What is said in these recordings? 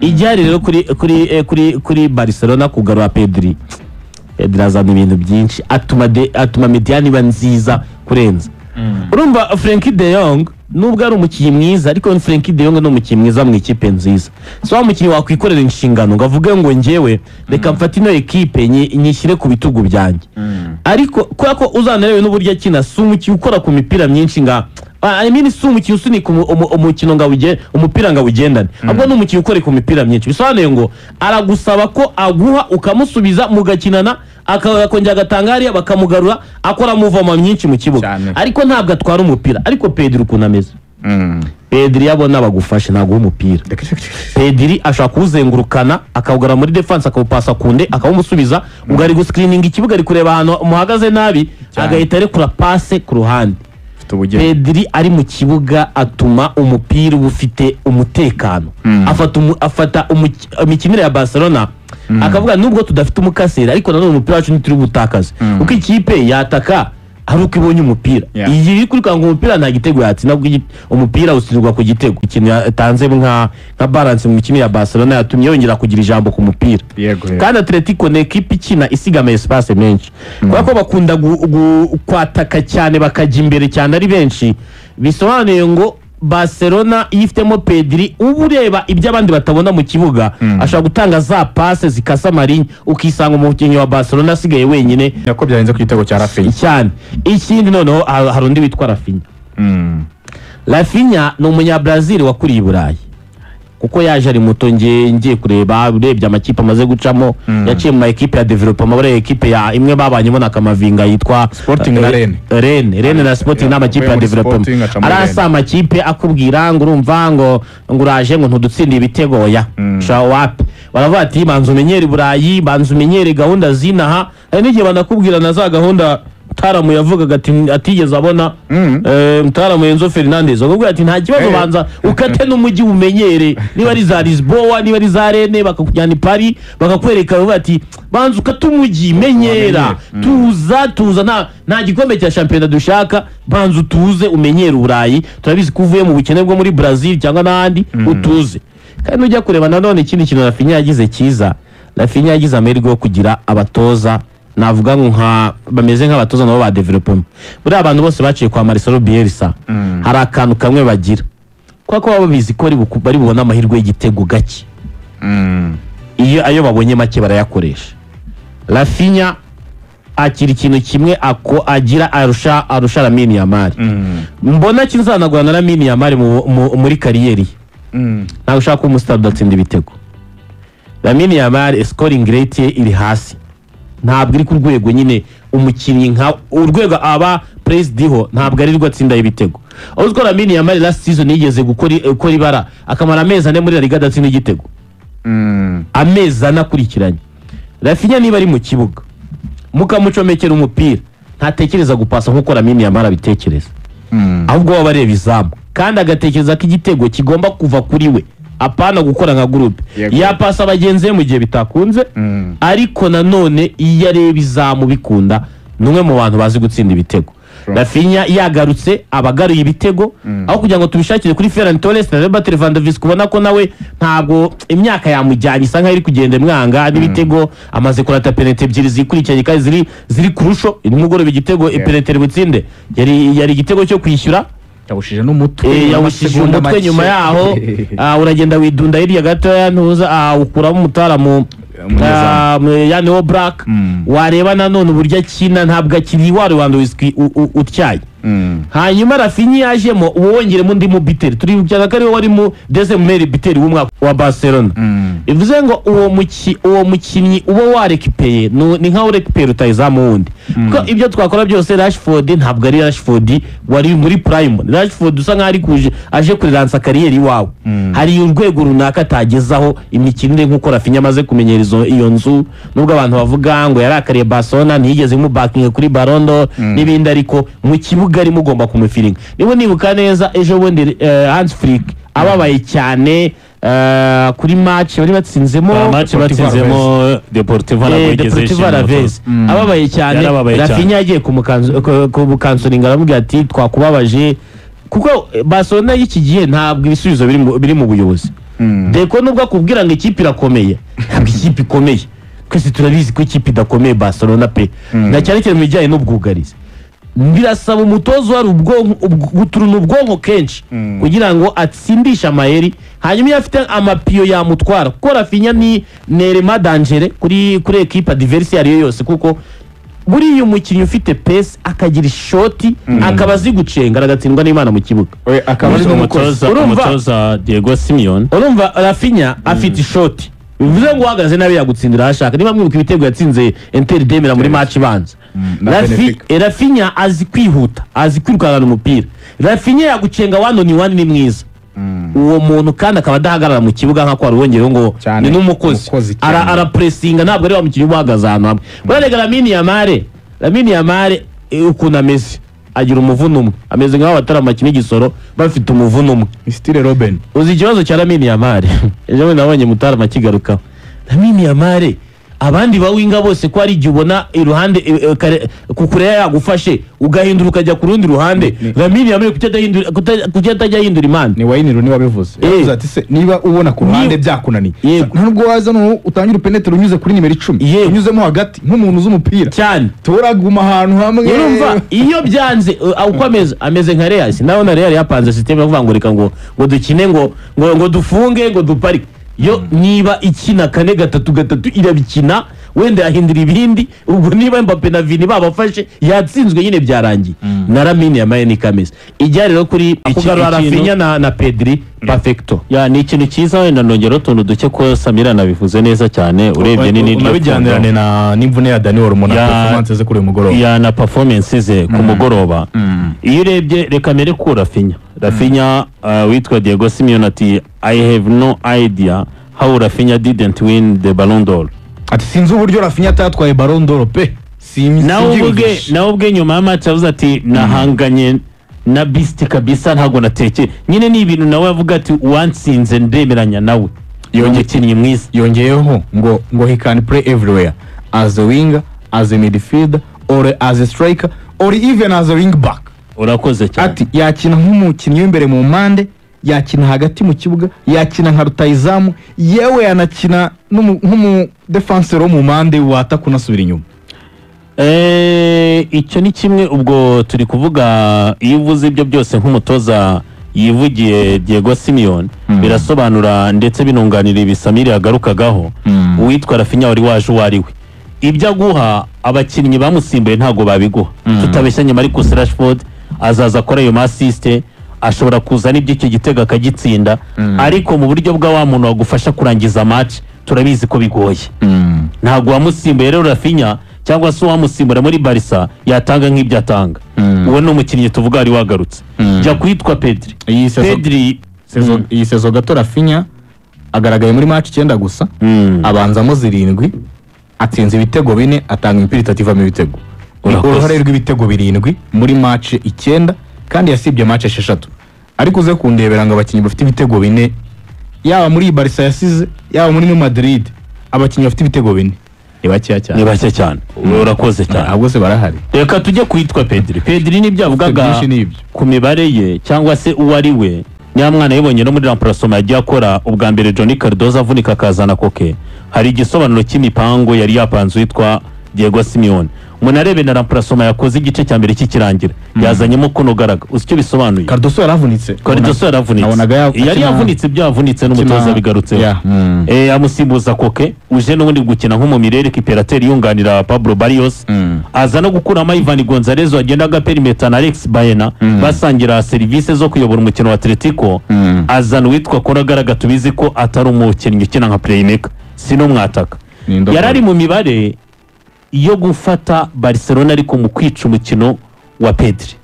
ijyari rero kuri Barcelona kugarura Pedri azana ibintu byinshi atuma Mediane iba nziza kurenza. Urumva Frenkie de Jong nubwo ari umukinnyi mwiza ariko Frenkie de Jong ni umukinnyi mwiza mu ikipe nziza. So wa mukinnyi wakwikorera inshingano ngavuge ngo njyewe reka mfate ino ekipe nyishyire ku bitugu byanjye. Ariko kwa ko uzanarewe n'uburyo akina si umukinnyi ukora ku mipira myinshi nga si umukinnyi usunika umukino umupira nga ugendane, ahubwo ni umukinnyi ukora ku mipira myinshi. Bisobanuye ngo aragusaba ko aguha ukamusubiza mugakinana akongera agatanga hariya bakamugarura akora muvoma myinshi mu kibuga, ariko ntabwo atwara umupira. Ariko Pedri ukuntu ameze, Pedri yabona bagufashe ntabwo umupira. Pedri ashaka kuwuzengurukana akawugara muri defense akawupasa kunde akawumusubiza ngo ari guscreening ikibuga ari kureba ahantu muhagaze nabi agahita arekura passe ku ruhande. Pedri ari mu kibuga atuma umupira ufite umutekano. Afata imikinire ya Barcelona akavuga nubwo tudafite umukasera ariko nanone umupira wacu ntituri butakaze uko ikipe yataka hari uko ibonye umupira. Iyi iri kurikanga umupira nta gitego yatsinda, umupira usirwa ku gitego. Ikintu yatanze nka balance mu mikinire ya Barcelona yatumye yongera kugira ijambo ku mupira. Kandi Atletico ni ekipe ikina isigama espace menshi kuko bakunda kwataka cyane bakajya imbere cyane ari benshi. Bisobanuye ngo Barcelona yifitemo Pedri ubureba ibyo abandi batabona mu kibuga ashaka gutanga za passe zikasa marinye ukisanga umukinnyi wa Barcelona asigaye wenyine yako byarenze ku gitego cya Rafinha cyane. Ikindi noneho hari undi witwa Rafinha. Rafinha ni umunyabrazil wakuriye i Burayi kuko yaje ari muto ngiye kureba urebye amakipe amaze gucamo yaciye mu ekipe ya development muri ekipe ya imwe babanyemo na Kamavinga yitwa Sporting na Rennes na Sporting n'amakipe ya development. Arasa amakipe akubwira ngo urumva ngo uraje ngo ntudutsinde ibitego ya wapi baravuga ati banzu menyere Burayi banzu menyere gahunda zinaha. Hari n'igihe banakubwira na za gahunda Mutaramu yavugaga ati atigeze abona Mutaramu Enzo Fernandez ubwo ati nta kibazo banza ukate n'umujyi umenyere niba ari za Lisboa niba ari za Rennes bakakujyana i Paris bakakwereka bati banza ukate umujyi menyera tuza nta gikombe cya championnat dushaka banza utuze umenyere Burayi turabizi kuvuye mu bukene bwo muri Brazil cyangwa n'ahandi utuze. Kandi ujya kureba nanone ikindi kintu Rafinha yagize cyiza, Rafinha yagize amahirwe yo kugira abatoza navuga nka bameze nk'abatoza nabo ba development. Buri abantu bose baciye kwa Marcelo Bielsa hari akantu kamwe bagira kuko baba bizi ko bari bubona amahirwe y'igitego gake iyo ayo babonye make barayakoresha. Rafinha akiri ikintu kimwe agira arusha Lamine Yamal. Mbona kinzanagura na Lamine Yamal muri kariyeri ntago ushaka umustar udatsinda ibitego. Lamine Yamal scoring rate iri hasi ntabwo iri ku rwego nyine umukinnyi nka urwego aba Presdiho ntabwo ari rwo atsinda ibitego. Uzko Lamine Yamal last season yigeze gukora ibara akamara amezi ane muri La Liga adatsinda igitego amezi ane akurikiranye. Rafinha niba ari mu kibuga mukamucomekera umupira ntatekereza gupasa nkuko Lamine Yamal abitekereza ahubwo baba bareba izamu kandi agatekereza ko igitego kigomba kuva kuri we apana gukora nka groupe yapasa abagenzi mu gihe bitakunze ariko nanone iyo areba izamu bikunda numwe mu bantu bazi gutsinda ibitego. Rafinha yagarutse abagaruye ibitego aho kugira ngo tubishakire kuri Ferran Torres na Robert Lewandowski kubona ko nawe ntabwo imyaka yamujyanye isa nkaho iri kugenda mwanga n'ibitego amaze kurata penalty ebyiri zikurikiranye kandi ziri kurusho nimugorobe igitego penalty butsinde yari igitego cyo kwishyura yabushije n'umutwe yabushije umutwe nyuma yaho uragenda widunda hirya gato ntuza ukuramo Mutaramu yani wo Black wareba nanone uburyo akina ntabwo akiri wa Lewandowski utyaye. Hanyuma Rafinha yajemo uwongeremo ndi mu biteri turi byana kari wari mu deuxième meilleur biteri w'umwaka wa Barcelona. Bivuze ngo uwo mukinnyi uba warekipeye ni nka urekipera utayizamu wundi kuko ibyo twakora byose Rashford ntabwo ari Rashford wari muri prime. Rashford usa nka ari aje kuriransa kariyeri wawe hari urwego runaka atagezaho imikinire nkuko Rafinha amaze kumenyereza iyo nzu nubwo abantu bavuga ngo yarakariye Barcelona ntiyigeze mu backing kuri Ballon d'Or n'ibindi ariko mu kibuga ari mugomba kumufiringa. Nibo nibuka neza ejo bundi Hans Flick ababaye cyane kuri match bari batsinzemo Deportivo Alaves ababaye cyane. Rafinha yagiye kumukansoringa aramubwira ati twakubabaje kuko Barcelona y'iki gihe ntabwo ibisubizo biri mu buyobozi. Deko nubwo akubwira ngo ikipe irakomeye ntabwo ikipe ikomeye, twese turabizi ko ikipe idakomeye Barcelona pe, na cyane cyane mu bijyanye n'ubwugarizi. Birasaba umutozo wari guturuna ubwonko kenshi kugira ngo atsindishe amayeri, hanyuma iyo afite amapiyo yamutwara, kuko Rafinha ni nerema dangere kuri equipe adverse ariyo yose, kuko buriya umukinnyi ufite pesi akagira ishoti akaba azi gucenga aragatsindwa n'Imana mu kibuga. Akaba ari umutoza Diego Simeone. Urumva Rafinha afite ishoti, bivuze ngo uhagaze nabi yagutsindira ashaka. Niba mwibuka ibitego yatsinze Inter Demira muri match ibanza, Rafinha azi kwihuta, azi kwirukana umupira. Rafinha yagucenga one ni mwiza. Uwo muntu kandi akaba adahagarara mu kibuga nka kwa ruwongereho ngo ni n'umukozi ara pressinga, ntabwo ari wa mukinnyi uhagaze ahantu hamwe. Burarega Lamine Yamal ukuntu ameze, agira umuvuno umwe, ameze nk'aho bataramakina igisoro bafite umuvuno umwe, Style Robben. Uzi ikibazo cya Lamine Yamal ejo nabonye mutarama kigarukaho. Lamine Yamal abandi bawinga bose ko ari igihe ubona iruhande kukureya yagufashe ugahindura ukajya ku rundi ruhande, Lamine Yamal kutajya hindura imana. Ni Wayne ni wabivuze yavuze ati se niba ubona ku ruhande byakunaniye ntabwo waza no utangira penetre unyuze kuri nimero 10 unyuzemo hagati nk'umuntu uzi umupira cyane, turaguma ahantu hamwe. Urumva iyo byanze ukomeza ameze nka Real, naho na Real yapanze system yo reka ngo dukine ngo dufunge ngo duparike. Yo niba ikina 4-3-3 irabikina, wenda yahindura ibindi. Ubwo niba Mbappe na Vini babafashe yatsinzwe nyine byarangiye. Na Lamine Yamal ni kameze ijya rero kuri kugarura Rafinha na Pedri perfecto. Ya ni ikintu cyiza, wenda nongera utuntu duke ko Samira nabivuze neza cyane. Urebye ni nabijyanirane na n'imvune ya Dani Olmo na performance ze kuri mugoroba, ya na performance ze ku mugoroba. Iyo urebye reka mere ku Rafinha witwa Diego Simeone ati I have no idea how Rafinha didn't win the Ballon d'Or. Ati sinzi uburyo Rafinha atatwaye Ballon d'Or pe. Nawe ubwe nyuma ya match avuze ati nahanganye na Beast kabisa, ntago nateke nyine ni ibintu nawe avuga ati wansinze ndemeranya nawe. Yongekinnyi mwiza, yongeyeho ngo he can play everywhere as a winger, as a midfielder or as a striker or even as a wing back. Urakoze cyane. Ati yakina nk'umukinnyi w'imbere mu mpande, yakina hagati mu kibuga, yakina nka rutayizamu, yewe yanakina nk'umu defenseur mu mpande watakunasubira inyuma. Icyo ni kimwe. Ubwo turi kuvuga iyo uvuze ibyo byose nk'umutoza yivugiye Diego Simeone birasobanura ndetse binunganira ibisamiri yagarukagaho. Uwitwa Rafinha wari waje uwariwe, ibyo aguha abakinnyi bamusimbuye ntago babiguha. Tutabeshyanye Marcus Rashford azaza akora iyo assist, ashobora kuza n'ibyo icyo gitego akagitsinda, ariko mu buryo bwa wa muntu wagufasha kurangiza match turabizi ko bigoye. Ntago wamusimbuye rero Rafinha cyangwa se wamusimbura muri Barca yatanga nk'ibyo atanga. Uwo ni umukinnyi tuvuga ari wagarutse. Jya kwitwa Pedri. Iyi sezo gato Rafinha agaragaye muri match 9 gusa, abanzamo 7, atsinze ibitego 4, atanga imipira 3 ivamo ibitego. Uruhare rw'ibitego 7 muri match 9 kandi yasibye match 6. Ariko uze kundebera ngo abakinnyi bafite ibitego 4 yaba muri Barca yasize yaba muri Madrid, abakinnyi bafite ibitego 4 ni bake cyane. Urakoze cyane. Ahubwo se barahari. Reka tujye kwitwa Pedri nibyo avugaga ku mibare ye cyangwa se uwari we. Nyamwana yibonye no muri remplacement yagiye akora ubwa mbere Johnny Cardozo avunika akazana Koke. Hari igisobanuro cy'imipango yari yapanze witwa Diego Simeone. Munarebe na remplacement yakoze igice cya mbere cy'ikirangira yazanyemo kuno garaga. Uzicyo bisobanuye. Cardozo yaravunitse. Yari yavunitse byavunitse n'umutoza bigarutse. Amusimbuza Koke uje n'ubundi gukina nk'umumirere kiperateur yunganira Pablo Barrios. Aza no gukuramo Ivan Gonzalez wagenda agaperimeter na Alex Baena basangira service zo kuyobora umukino wa Atletico. Azana witwa Kora garaga tubizi ko atari umukinnyi ukina nka playmaker, sino mwataka. Yarari mu mibare iyo gufata Barcelona ariko mu kwica umukino wa Pedri.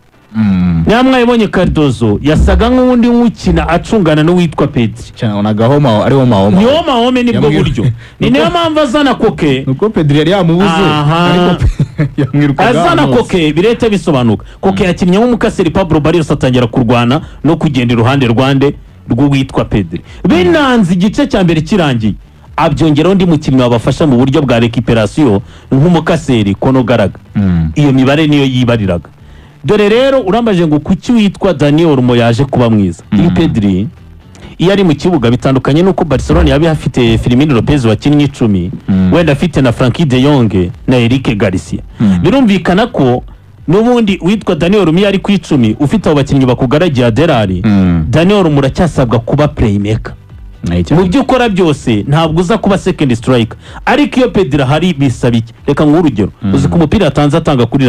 Nyamwa yibonye Cardozo yasaga nk'undi nk'ukina acungana n'uwitwa Pedri cyane, onagahoma ari wo Mahoma. Niyo Mahoma nibwo buryo. Ni niyo mpamvu azana Koke. Nuko Pedri yari yamubuze ariko yamwirukaga. Azana Koke birete bisobanuka. Koke yakinnye nk'umukaseri Pablo Barrios atangira kurwana no kugenda iruhande rwande rw'uwitwa Pedri. Binanze igice cya mbere kirangiye. Abyongeraho undi mukinnyi wabafasha mu buryo bwa recuperation nk'umukaseri kono garaga. Iyo mibare niyo yibariraga. dore rero urambaje ngo kuki witwa Daniel Olmo yaje kuba mwiza. Iyi Pedri iyo ari mu kibuga bitandukanye nuko Barcelona yabi hafite Firmino Lopez wakinnye 10 wenda afite na Frankie de Jong na Eric Garcia. Birumvikana ko nubundi witwa Daniel Olmo yari ku 10 ufite abo bakinnyi bakugaragiye Aderari. Daniel Olmo uracyasabwa kuba playmaker. Mu byo ukora byose ntabwo uza kuba second striker, ariko iyo Pedri hari bisaba iki. Reka ng'urugero uzi ku mupira atanze atanga kuri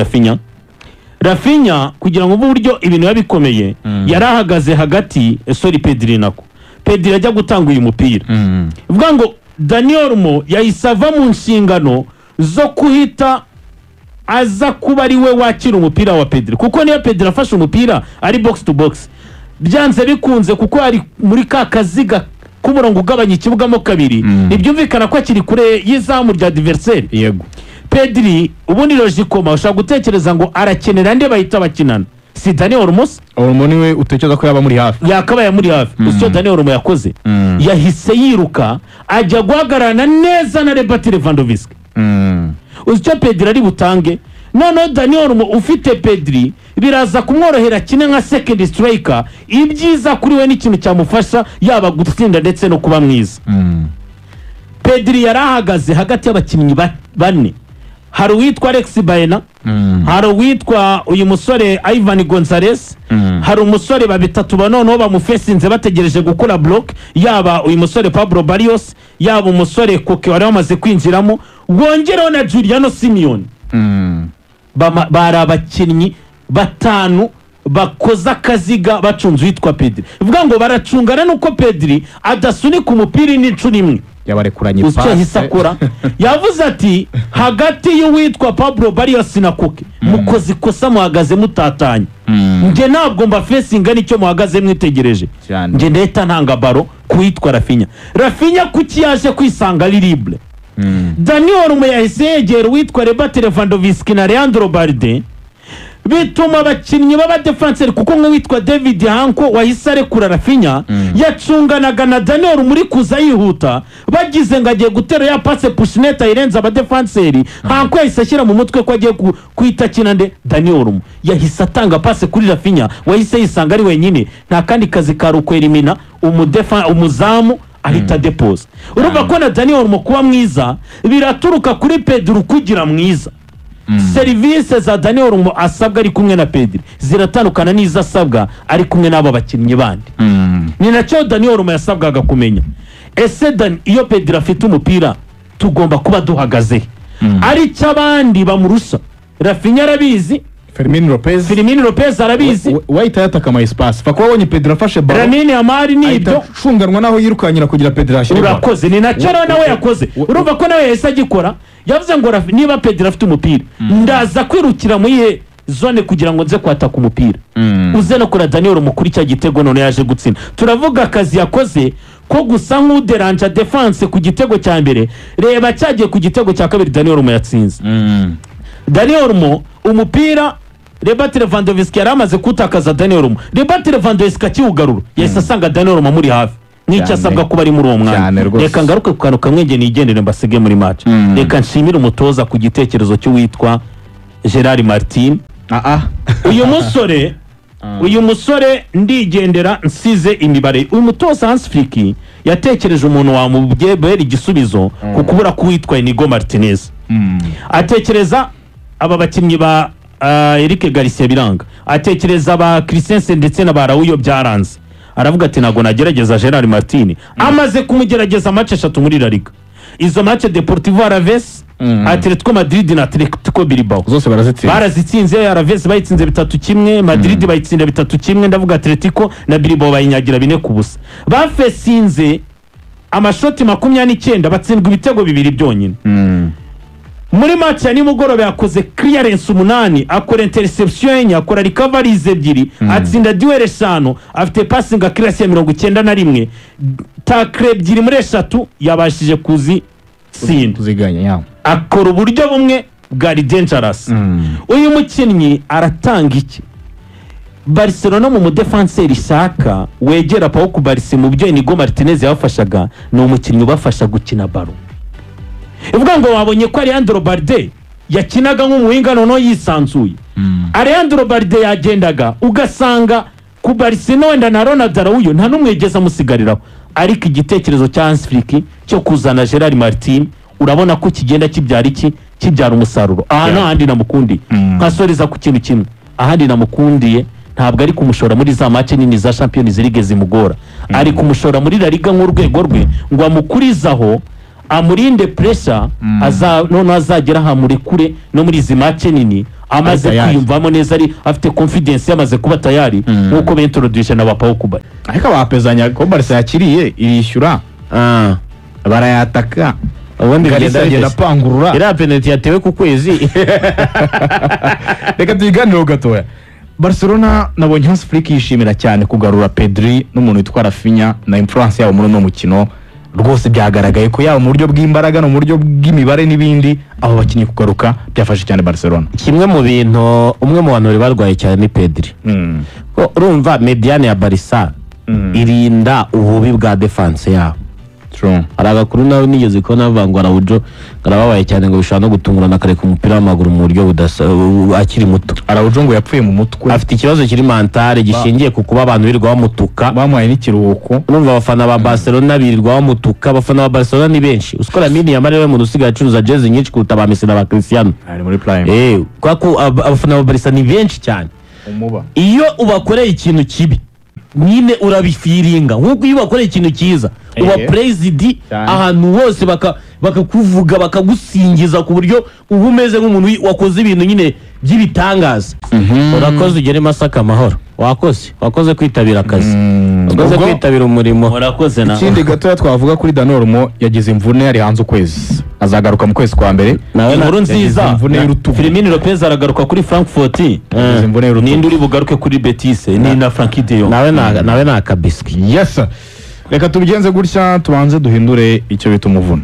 Rafinha kugira ngo uburyo ibintu yabikomeye yarahagaze hagati Pedri nako Pedri ajya gutanga uyu mupira uvuga ngo Daniel Olmo yayisava mu nshingano zo kuhita aza kuba ari we wakira umupira wa Pedri, kuko niyo Pedri afashe umupira ari box to box byanze bikunze kuko ari muri ka kaziga k'umurongo ugabanya ikibuga mo kabiri nibyumvikana ko akiri kure y'izamu rya adversaire. Yego Pedri ubundi logikoma ushaka gutekereza ngo arakenera nde bahita bakinana si Daniel Olmo niwe utekereza ko yaba muri hafi yakabaye muri hafi usyo Daniel Olmo yakoze yahise yiruka ajya guhagararana neza na Robert Lewandowski usyo Pedri ari butange none Daniel Olmo ufite Pedri biraza kumworohera kine nka second striker ibyiza kuri we n'ikintu cyamufasha yaba gutsinda ndetse no kuba mwiza. Pedri yarahagaze hagati y'abakinnyi bane, hari uwitwa Alex Baena, hari uwitwa uyu musore Ivan Gonzalez, hari umusore babitatu banoneho bamufesinze bategereje gukora block, yaba uyu musore Pablo Barrios, yaba umusore Koke wari wamaze kwinjiramo, wongereho na Giuliano Simeone. Bari abakinnyi batanu bakoza akaziga bacunze witwa Pedri. Uvuga ngo baracungana nuko Pedri adasunika umupira n'inshuro imwe yabarekuranye passe yavuze ati hagati y'uwitwa Pablo Barrios na Koke mukozi kosa muhagaze mutatanye nge ntabwo mba facing nicyo muhagaze mwitegereje nge ndeta ntanga baro kuwitwa Rafinha kuki yaje kwisanga ari libre. Daniel Olmo yahise yegera uwitwa Robert Lewandowski na Leandro Balde bituma abakinnyi baba defenseur kuko nk'uwitwa David Hanko wahise arekura Rafinha yacunganaga na Daniel muri kuza yihuta bagize ngo agiye gutera ya passe pushneta irenza aba defenseur Hanko yahise ashyira mu mutwe ko agiye kwita kinande Daniel Olmo yahise atanga passe kuri Rafinha wahise yisanga ari wenyine nta kandi kazi karukwerimina umuzamu ahita depose. Urumva ko na Daniel Olmo kuba mwiza biraturuka kuri Pedri kugira mwiza. Service za Daniel Olmo asabwa ari kumwe na Pedri ziratandukana n'iza asabwa ari kumwe n'abo bakinnyi bandi. Ni nacyo Daniel Olmo yasabwaga kumenya ese iyo Pedri afite umupira tugomba kuba duhagaze ari cy'abandi bamurusha. Rafinha arabizi, Firmino Lopez arabizi, wahita yataka ama espace fa ko wonye Pedri afashe ball Lamine Yamal nibyo shunganwa naho yirukanyira kugira Pedri ashire urakoze ni nacyo nawe yakoze. Urumva ko nawe yahise agikora yavuze ngo niba Pedri afite umupira ndaza kwirukira mu ihe zone kugira ngo nze kwataka umupira uze no kura Daniel Olmo kuri cya gitego none yaje gutsinda. Turavuga akazi yakoze ko gusa nk'uderanja defense ku gitego cya mbere, reba cyagiye ku gitego cya kabiri Daniel Olmo yatsinze. Daniel Olmo umupira Robert Lewandowski yaramaze kutakaza Daniel Olmo, Robert Lewandowski akiwugarura yahise asanga Daniel Olmo muri hafi n'icyo asabwa kuba ari muri uwo mwanya. Reka ngaruke ku kantu kamwe nge nigendere mbasige muri match. Reka nshimire umutoza ku gitekerezo cy'uwitwa Gerard Martin. uyu musore ndigendera nsize imibare. Uyu mutoza Hans Flick yatekereje umuntu wamubwebera igisubizo ku kubura kuwitwa Inigo Martinez. Atekereza aba bakinnyi ba Eric Garcia biranga, atekereza ba Christensen ndetse na Barawiyo byaranze. Aravuga ati nago nagerageza Gerard Martin. Amaze kumugerageza match 3 muri La Liga. Izo match Deportivo Alaves, Atletico Madrid na Atletico Bilbao zose barazitsinze. Alaves bayitsinze 3-1, Madrid bayitsinze 3-1, ndavuga Atletico na Bilbao bayinyagira 4-0. Bafesinze amashoti 29 batsindwa ibitego 2 byonyine. Muri match ya nimugoroba yakoze clearance 8, akora interception enye, akora recoveries 2, atsinda duel 5, afite passing accuracy ya 91, tackle 2 muri 3 yabashije kuziganya ya akora uburyo bumwe bwari dangerous. Uyu mukinnyi aratanga iki? Barcelona mu defenseur ishaka wegera Pau Kubarsi mu byo Inigo Martinez yafashaga no umukinnyi ubafasha gukina baro. Ivuga ngo wabonye ko ari Leandro Balde yakinaga nk'umuhinga noneho yisanzuye. Alejandro Balde yagendaga ugasanga ku Barcelona wenda na Ronaldo Araujo nta n'umwegeza amusigariraho, ariko igitekerezo cya Hans Flick cyo kuzana Gerard Martin urabona ko kigenda kibyara umusaruro. Aha n'ahandi namukundiye nkasoreza ku kintu kimwe, ahandi namukundiye ntabwo ari kumushora muri za match nini za Champions League zimugora, ari kumushora muri La Liga nk'urwego rwe ngo amukurizaho amurinde pressure none azagera hamurekure no muri izi match nini amaze kwiyumvamo neza, ari afite confidence yamaze kuba tayari nkuko bentroduce na Pau Kuba. Ariko abapezanya ko Barca yakiriye irishyura barayataka ubundi bigenda pangurura ira penalty yatewe ku kwezi. Reka tuyiganire gatoya. Barcelona nabonye Hans Flick yishimira cyane kugarura Pedri n'umuntu witwa Rafinha na influence yabo muri no mukino, rwose byagaragaye ko yaba mu buryo bw'imbaraga no mu buryo bw'imibare n'ibindi aho bakinyi kugaruka byafashe cyane Barcelona. Kimwe mu bintu umwe mu bantu barwaye cyane ni Pedri. Urumva mediane ya Barca irinda ububi bwa defense yabo. Aragakuru nawe nigeze ko navangwa Araujo garababaye cyane ngo bishaka no gutungurana kare ku mupira w'amaguru mu buryo akiri muto. Araujo ngo yapfuye mu mutwe, afite ikibazo kiri mentale gishingiye ku kuba abantu birirwa bamutuka, bamuhaye n'ikiruhuko. Urumva abafana ba Barcelona birirwa bamutuka, abafana ba Barcelona ni benshi. Uskora mini ya Mane we mu dusigaye acuruza jezi nyinshi kuruta ba Messi na ba Cristiano ari muri prime. Kwa ko abafana ba Barca ni benshi cyane. Iyo ubakoreye ikintu kibi nyine urabifiringa, nkuko iyo bakoreye ikintu cyiza uba president ahantu hose bakakuvuga bakagusingiza ku buryo uba umeze nk'umuntu wakoze ibintu nyine by'ibitangaza. Urakoze ugere Masaka amahoro, wakoze kwitabira akazi, wakoze kwitabira umurimo, urakoze na. Ikindi gato twavuga kuri Dani Olmo yagize imvune ari hanze ukwezi, azagaruka mu kwezi kwa mbere. Inkuru nziza, Firmino Lopez aragaruka kuri Frankfurt, ninde uri bugaruke kuri Betis ni na Frankie de Jong. nawe na kabiski. Yes, reka tubigenze gutya tubanze duhindure icyo bita umuvuna.